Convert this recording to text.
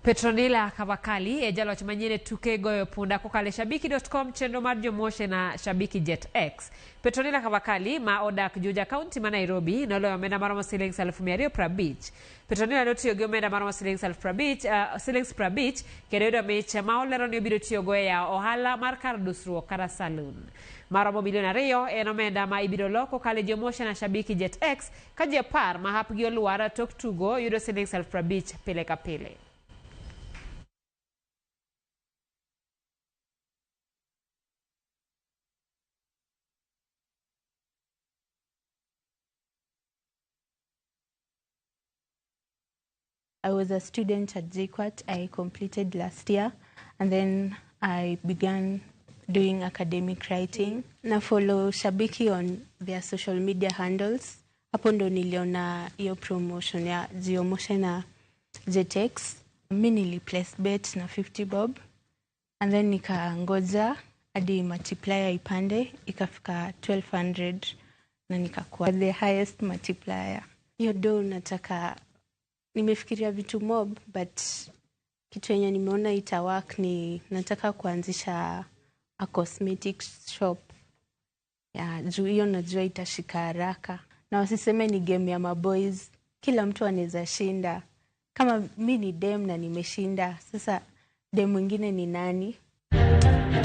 Petronila kabakali ejalo chmanyene tuke goyo punda kokale shabiki.com chendo mar Jiomoshe na Shabiki Jet X. Petronila kabakali ma odak Juja County ma Nairobi noloyo omenda maromo shillings 250. Petronila notiyo gi omenda maromo shillings 250 kendo yudo mich ma olero ni obiro tiyo go ya ohala mar kar dusruok kata saloon. Maromo $2 en omenda ma ibiro loko kale Jiomoshe na Shabiki Jet X ka ji 10 ma hapgi oluara tok tugo yudo shillings 250 pile ka pile. I was a student at JKUAT. I completed last year, and then I began doing academic writing. Na follow Shabiki on their social media handles. Hapo ndo niliona hiyo promotion ya Jiomoshe na JTX. Mimi niliplace bet na 50 bob, and then nikangoja hadi multiplier ipande ikafika 1200 na nikakuwa the highest multiplier. Hiyo do nataka nimefikiria vitu mob, but kitu yenye nimeona itawak ni nataka kuanzisha a cosmetics shop. Ya juu hiyo najua itashika haraka. Na wasiseme ni game ya maboys, kila mtu anaweza shinda. Kama mimi ni dem na nimeshinda, sasa dem mwingine ni nani?